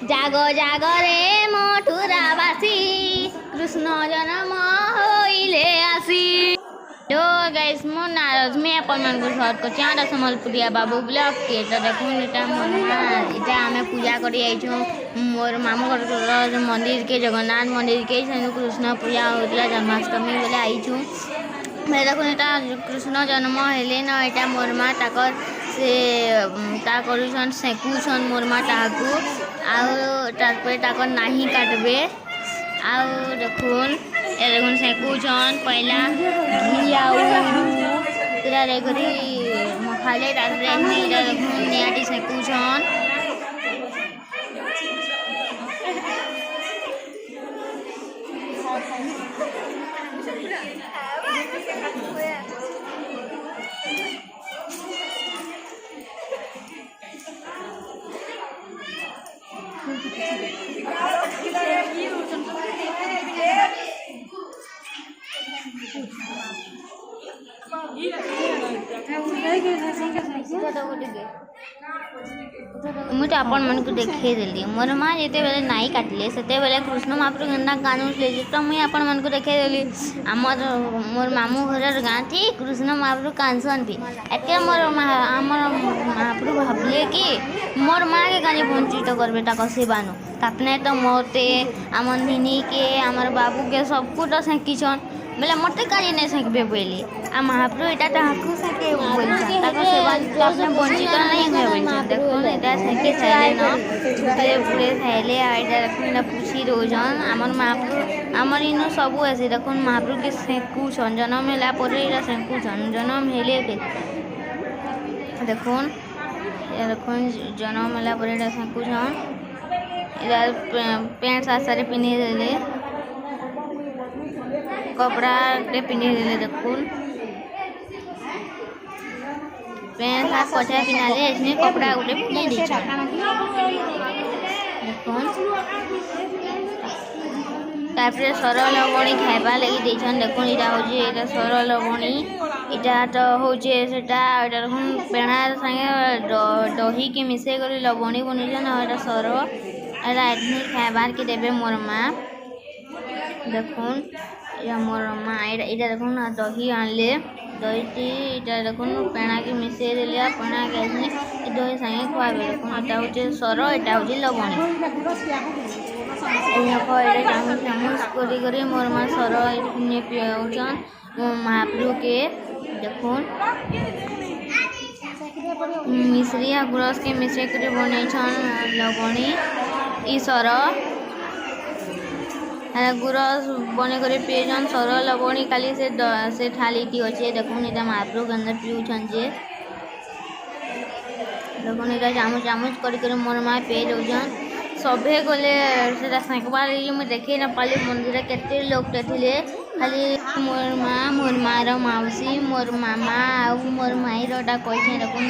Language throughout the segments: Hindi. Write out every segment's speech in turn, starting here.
जाग जाग रे मथुरावासी कृष्ण जन्म होइले आसी। तो गाइस मो नारज में अपन मन को शॉर्ट को चांदा समलपुरिया बाबू ब्लॉग के तो देखो इटा मनमा इटा हमें पूजा करी आइछो मोर मामू घर मंदिर के जगन्नाथ मंदिर के सेनु कृष्ण पूजा होतला जन्माष्टमी बेले आइछो। मैं देखो इटा कृष्ण जन्म हेले न इटा मोर मां ताकर से ता करूछन सेकुछन मोर मां ताकू आउ तापर ताकर नाही काटबे आउ देखुन ए देखुन सेकुछन पहला घी आउ तेरा रे करी मखाले तापर ने इटा देखुन नियाटी सेकुछन मुझे अपन मन को देखे देली मोर माँ जिते बेले नाई काटले सेते बेले कृष्ण महाप्रभु गंदा कानून ले तो मुझे अपन मन को देखे देली आमर मोर मामू घर गाँ थी कृष्ण महाप्रभु कांसन थी एते मोर आमर महाप्रभु भाबले कि मोर माँ के गाने वंचित करबे ता सेवानु तापने तो मोते आमन धिनी के आमर बाबू के सबको तो सेकिछन बोले मते काजी नहीं सेकबे बोली आ महाप्रभु एटा ताकू सेके बोलछन ताको सेवा अपने वंचित नहीं होय बोलछन देखो एटा सेके साइले न छुटे पूरे साइले आ एटा देखो ना पूछी रोजन आमर महाप्रभु आमर इनो सबु आसी देखो महाप्रभु के सेकू छन जन्म होला परे एटा सेकू छन जन्म हेले के देखो जन्म होला परे एटा सेकू छन एटा पैंट सारे पिने देले कपड़ा के पिने देले देखुन पैंट साथ पछा पिनाले इसने कपड़ा उठे पिने दीछन देखुन तापरे सरल लवणी खाइबा लगी दीछन देखुन इटा होजे एटा सरल लवणी इटा तो होजे सेटा एटा देखुन पेणा संगे दही के मिसे करी लवणी बनिछन और एटा सर एटा एथनी खाइबार के देबे मोर मां देखुन या मोर माँ इटा देखुन दही आनले दही इटा देखुन पेणा के मिसे देलिया पेणा के दही संगे खुआबे देखुन इटा होचे सर इटा होचे लवणी एटा चामच चामच करी मोर माँ सर इने पियाउछन महाप्रभु के देखुन मिश्री आ गुरस के मिश्री करे बनैछन लवणी ई सर गुरस बने करे पेजन सरल लवणी खाली से थाली टी अच्छे देखुन इटा महाप्रभु के अंदर पिउछन जे देखुन इटा चामच चामच कर मोर माँ पे दउछन सभे गले सेटा सेकबार मुझे देखे न पाली मंदिर केते लोग थिले खाली मोर माँ रो माउसी मोर मामा आ मोर माई रोटा कइछे देखुन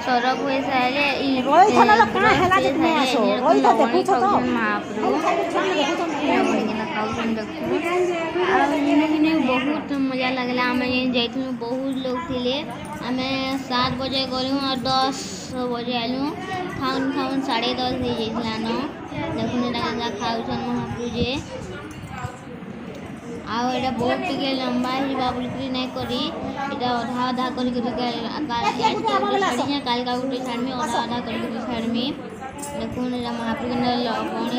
सरक होय साले ई बहुत मजा लगला आम जाइलु बहुत लोग थिले आमे 7 बजे गलु और 10 बजे आलु खाउन खाउन 10:30 हो जाइला न देखुन एटा खाउछन महाप्रभु जे आउ एटा बहुत टिके लंबा हिबा बोलकरी नहीं करी एटा आधा आधा करी काल का उठे साइड में आधा आधा करी साइड में देखुन एटा महाप्रभु के लवणी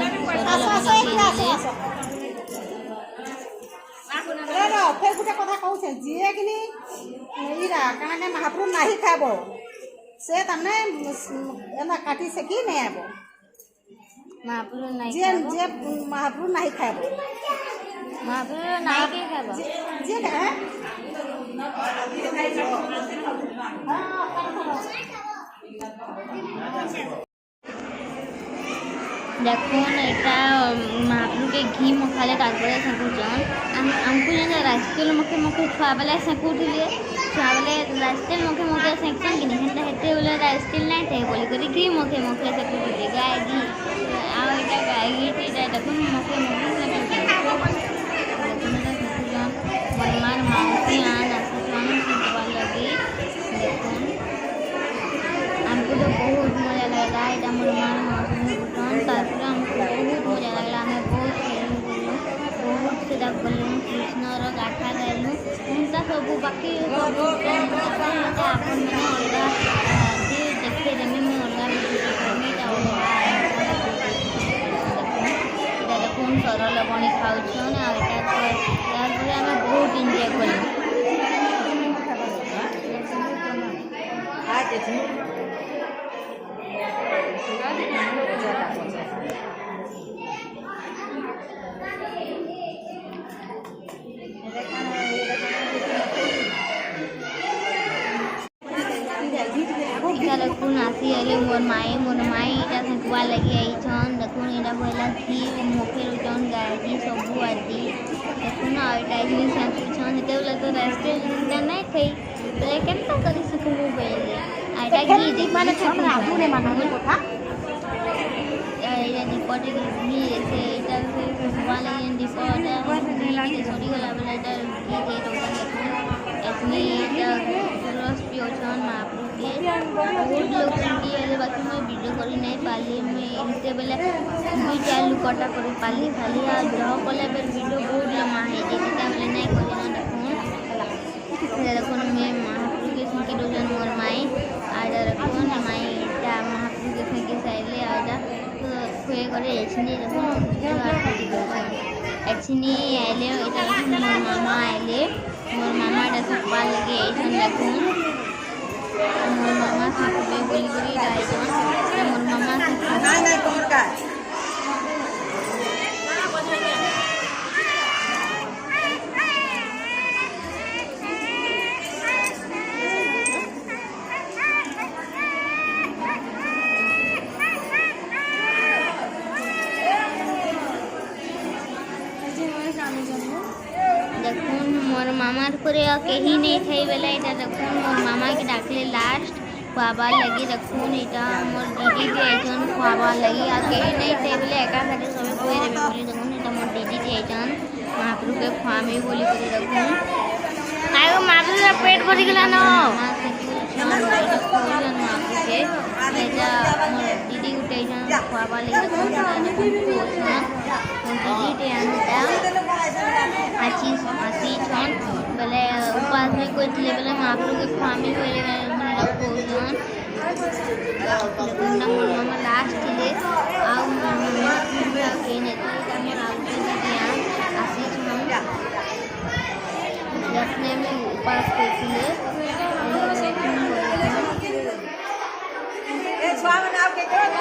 फेर गुटे कथा कहूँ जी कि कण महाप्रभु नहीं खाब से तमने काटी से कि नहीं आब महाप्रभु नहीं जे जे महाप्रभु नहीं खाब महाप्रभु नहीं के खाब जे कहे देखुन एटा महाप्रभु के घी मखाले ताकरे सेकुछन हमको जेना रास्तेल मखे खुआबले सेकुथिले छुआबले रास्तेल मखे सेकसन कि नहीं हेते बोले रास्तेल नहीं थे बोली करी घी मखे सेकुथिले गाय घी आ एटा गाय घी एटा देखुन मखे सेकुछन देखुन एटा सेकुछन बलमान माउसी आन आसछन सेकवा लगी देखुन हमको तो बहुत मजा लगा एटा मन मान माउसी आपन मैंने अलगा देखे देमी मैं अलगा भिडियो करमी এটা দেখুন সরল লবণী খাওছন আর তারপরে আমি বহুত এনজয় করি এটা দেখুন আসি আইলে মোর মাই এটা থাকবা লাগি আইছন দেখুন এটা পয়লা ঘি মুখে রুচন গাড়ি সবু আদি দেখুন আর এটা জিনিস সাঁতুছন যেତେବେଳେ তো রেস্টুরেন্ট নাই খাই তাহলে কেনতা করে শিখবো বলে আর এটা ঘি দেখি মানে ছড়া আপুনে মানে কথা এটা ডিপটে ঘি এসে এটা থাকবা লাগি ডিপটে সরি গলা বলে এটা ঘি দিয়ে দোকান দেখুন এসনি এটা রস পিওছন মাপু बहुत लोग किए बाकी मैं वीडियो करी नहीं पाली मैं इनसे बोले दुई चार लोग कटा करी पाली खाली आ जहाँ कले बेर वीडियो बहुत लम्बा है जैसे बोले नहीं करी ना देखो मैं महाप्रभु के संकी डोजन मोर माई आज रखो माई इटा महाप्रभु के संकी साइले आजा खुए करे एचनी देखो एचनी आइले इटा मोर मामा आइले मोर मामा डा सकवा लगे ऐसन देखो मोर मामा सिखबे बोली करी डाइजन मोर मामा नहीं कौन का देखून मोर मामार करे कहीं नहीं खाई बेला इटा देखून मोर मामा के डाकले लास्ट खुआबा लगी देखून इटा मोर दीदी जे आइछन खुआबा लगी आ कहीं नहीं खाई बेले एका साथे सबे खुए रेबे बोली देखून इटा मोर दीदी जे आइछन महाप्रभु के खुआमे बोली करे देखून आगो महाप्रभु रा पेट भरी गेला न महाप्रभु के एटा मोर दीदी उठे आइछन खुआबा लगी देखून दीदी टे आनता आसी छन बोले उपास में कोई थे बोले महाप्रभु के स्वामी बोले कोजन लेकिन मोर मामा लास्ट थे आ मामा के ने मोर आगे दिया आसी छन देखने में उपास करथिले ए स्वामी नाम के कार